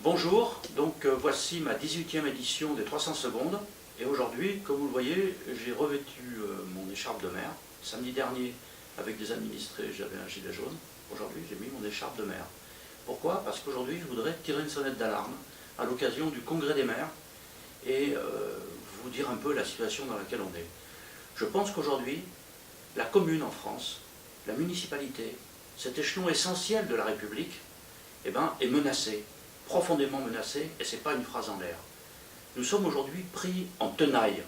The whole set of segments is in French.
Bonjour, voici ma 18e édition des 300 secondes et aujourd'hui, comme vous le voyez, j'ai revêtu mon écharpe de maire. Samedi dernier, avec des administrés, j'avais un gilet jaune. Aujourd'hui, j'ai mis mon écharpe de maire. Pourquoi? Parce qu'aujourd'hui, je voudrais tirer une sonnette d'alarme à l'occasion du congrès des maires et vous dire un peu la situation dans laquelle on est. Je pense qu'aujourd'hui, la commune en France, la municipalité, cet échelon essentiel de la République, est menacée, profondément menacée, et ce n'est pas une phrase en l'air. Nous sommes aujourd'hui pris en tenaille.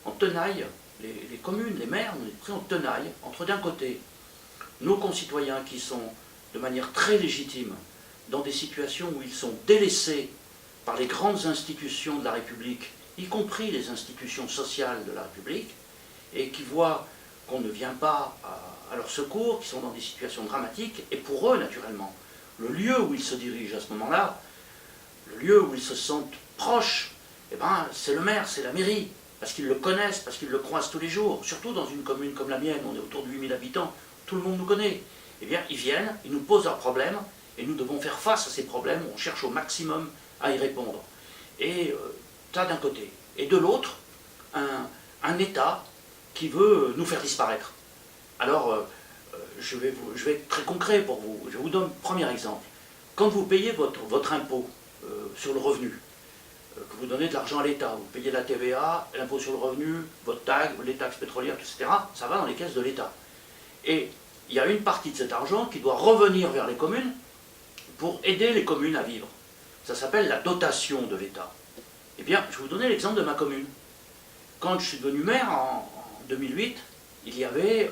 En tenaille, les communes, les maires, nous sommes pris en tenaille entre d'un côté nos concitoyens qui sont de manière très légitime dans des situations où ils sont délaissés par les grandes institutions de la République, y compris les institutions sociales de la République, et qui voient qu'on ne vient pas à leur secours, qui sont dans des situations dramatiques, et pour eux, naturellement, le lieu où ils se dirigent à ce moment-là, le lieu où ils se sentent proches, c'est le maire, c'est la mairie, parce qu'ils le connaissent, parce qu'ils le croisent tous les jours, surtout dans une commune comme la mienne, on est autour de 8000 habitants, tout le monde nous connaît. Ils viennent, ils nous posent leurs problèmes, et nous devons faire face à ces problèmes, on cherche au maximum à y répondre. Et ça d'un côté. Et de l'autre, un État qui veut nous faire disparaître. Alors, je vais être très concret pour vous. Je vous donne un premier exemple. Quand vous payez votre impôt sur le revenu, que vous donnez de l'argent à l'État, vous payez la TVA, l'impôt sur le revenu, votre taxe, les taxes pétrolières, etc., ça va dans les caisses de l'État. Et il y a une partie de cet argent qui doit revenir vers les communes pour aider les communes à vivre. Ça s'appelle la dotation de l'État. Eh bien, je vais vous donner l'exemple de ma commune. Quand je suis devenu maire en 2008, il y avait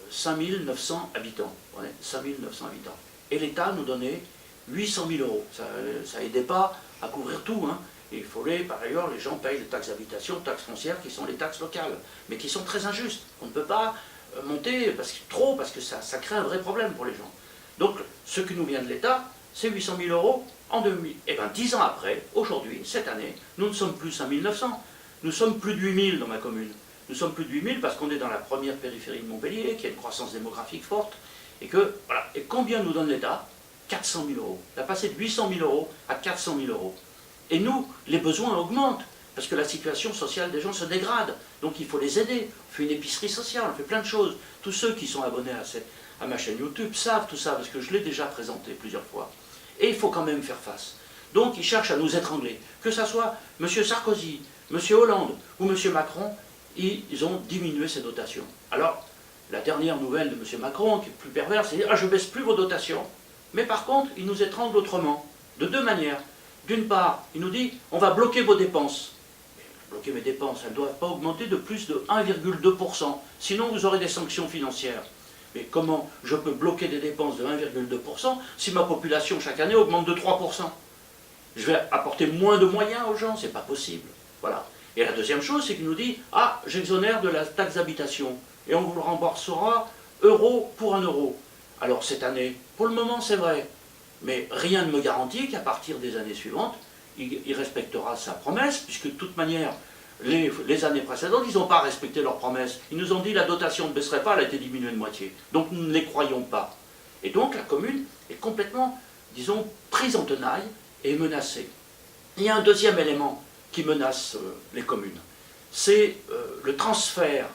5900 habitants. Ouais, 5900 habitants. Et l'État nous donnait 800 000 euros. Ça n'aidait pas à couvrir tout. Hein. Et il fallait, par ailleurs, les gens payent les taxes d'habitation, taxes foncières, qui sont les taxes locales, mais qui sont très injustes. On ne peut pas monter parce que ça crée un vrai problème pour les gens. Donc, ce qui nous vient de l'État, c'est 800 000 euros en 2000. Et bien, 10 ans après, aujourd'hui, cette année, nous ne sommes plus 5900. Nous sommes plus de 8000 dans ma commune. Nous sommes plus de 8000 parce qu'on est dans la première périphérie de Montpellier, qui a une croissance démographique forte, et que, voilà. Et combien nous donne l'État? 400 000 euros. Il a passé de 800 000 euros à 400 000 euros. Et nous, les besoins augmentent, parce que la situation sociale des gens se dégrade. Donc il faut les aider. On fait une épicerie sociale, on fait plein de choses. Tous ceux qui sont abonnés à ma chaîne YouTube savent tout ça, parce que je l'ai déjà présenté plusieurs fois. Et il faut quand même faire face. Donc ils cherchent à nous étrangler. Que ce soit M. Sarkozy, M. Hollande ou M. Macron, ils ont diminué ces dotations. Alors, la dernière nouvelle de M. Macron, qui est plus perverse, c'est « Ah, je ne baisse plus vos dotations ». Mais par contre, il nous étrangle autrement, de deux manières. D'une part, il nous dit « On va bloquer vos dépenses ». Bloquer mes dépenses, elles ne doivent pas augmenter de plus de 1,2%. Sinon, vous aurez des sanctions financières. Mais comment je peux bloquer des dépenses de 1,2% si ma population, chaque année, augmente de 3%? Je vais apporter moins de moyens aux gens, c'est pas possible. Voilà. Et la deuxième chose, c'est qu'il nous dit « Ah, j'exonère de la taxe d'habitation et on vous le remboursera euro pour 1 euro ». Alors cette année, pour le moment c'est vrai, mais rien ne me garantit qu'à partir des années suivantes, il respectera sa promesse, puisque de toute manière, les années précédentes, ils n'ont pas respecté leur promesse. Ils nous ont dit que la dotation ne baisserait pas, elle a été diminuée de moitié. Donc nous ne les croyons pas. Et donc la commune est complètement, disons, prise en tenaille et menacée. Il y a un deuxième élément qui menace les communes. C'est le transfert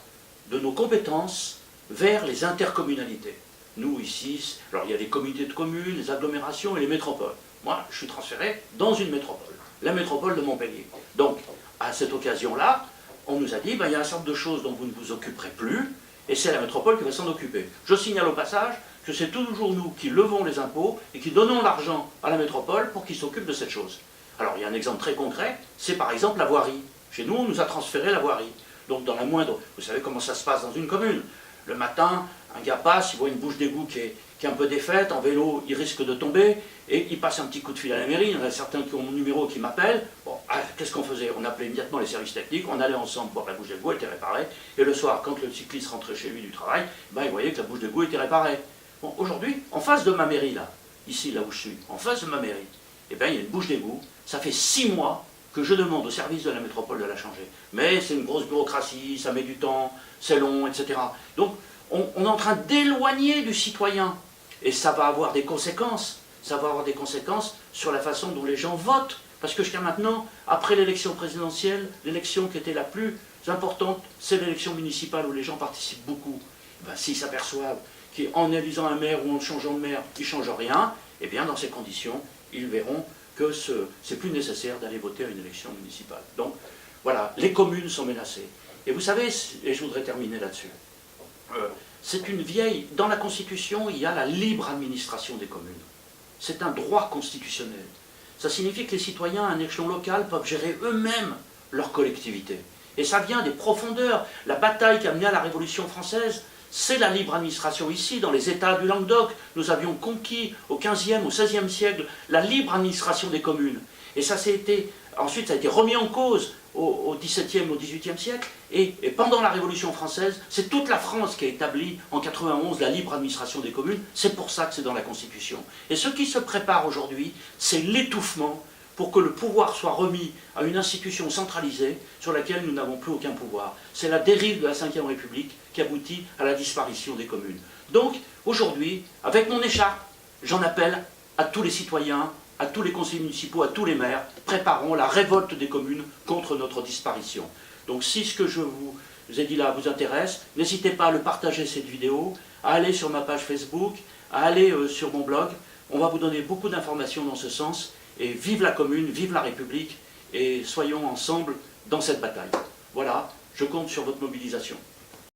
de nos compétences vers les intercommunalités. Nous, ici, alors il y a des comités de communes, les agglomérations et les métropoles. Moi, je suis transféré dans une métropole, la métropole de Montpellier. Donc, à cette occasion-là, on nous a dit, il y a un certain nombre de choses dont vous ne vous occuperez plus, et c'est la métropole qui va s'en occuper. Je signale au passage que c'est toujours nous qui levons les impôts et qui donnons l'argent à la métropole pour qu'ils s'occupent de cette chose. Alors, il y a un exemple très concret, c'est par exemple la voirie. Chez nous, on nous a transféré la voirie. Donc, dans la moindre... Vous savez comment ça se passe dans une commune. Le matin, un gars passe, il voit une bouche d'égout qui est un peu défaite, en vélo, il risque de tomber, et il passe un petit coup de fil à la mairie. Il y en a certains qui ont mon numéro qui m'appellent. Bon, qu'est-ce qu'on faisait? On appelait immédiatement les services techniques, on allait ensemble voir la bouche d'égout, elle était réparée, et le soir, quand le cycliste rentrait chez lui du travail, il voyait que la bouche d'égout était réparée. Bon, aujourd'hui, en face de ma mairie, là, ici, là où je suis, en face de ma mairie, il y a une bouche d'égout, ça fait 6 mois que je demande au service de la métropole de la changer. Mais c'est une grosse bureaucratie, ça met du temps, c'est long, etc. Donc, on est en train d'éloigner du citoyen. Et ça va avoir des conséquences. ça va avoir des conséquences sur la façon dont les gens votent. Parce que jusqu'à maintenant, après l'élection présidentielle, l'élection qui était la plus importante, c'est l'élection municipale où les gens participent beaucoup. Ben, s'ils s'aperçoivent qu'en élisant un maire ou en changeant de maire, ils ne changent rien, eh bien dans ces conditions, ils verront que c'est plus nécessaire d'aller voter à une élection municipale. Donc voilà, les communes sont menacées. Et vous savez, et je voudrais terminer là-dessus, c'est une vieille... Dans la Constitution, il y a la libre administration des communes. C'est un droit constitutionnel. Ça signifie que les citoyens à un échelon local peuvent gérer eux-mêmes leur collectivité. Et ça vient des profondeurs. La bataille qui a mené à la Révolution française, c'est la libre administration. Ici, dans les États du Languedoc, nous avions conquis au XVe, au XVIe siècle la libre administration des communes. Et ça ensuite, ça a été remis en cause au XVIIe, au XVIIIe siècle. Et pendant la Révolution française, c'est toute la France qui a établi en 91 la libre administration des communes. C'est pour ça que c'est dans la Constitution. Et ce qui se prépare aujourd'hui, c'est l'étouffement pour que le pouvoir soit remis à une institution centralisée sur laquelle nous n'avons plus aucun pouvoir. C'est la dérive de la Ve République qui aboutit à la disparition des communes. Donc, aujourd'hui, avec mon écharpe, j'en appelle à tous les citoyens, à tous les conseillers municipaux, à tous les maires, préparons la révolte des communes contre notre disparition. Donc si ce que je vous ai dit là vous intéresse, n'hésitez pas à le partager cette vidéo, à aller sur ma page Facebook, à aller sur mon blog. On va vous donner beaucoup d'informations dans ce sens. Et vive la commune, vive la République, et soyons ensemble dans cette bataille. Voilà, je compte sur votre mobilisation.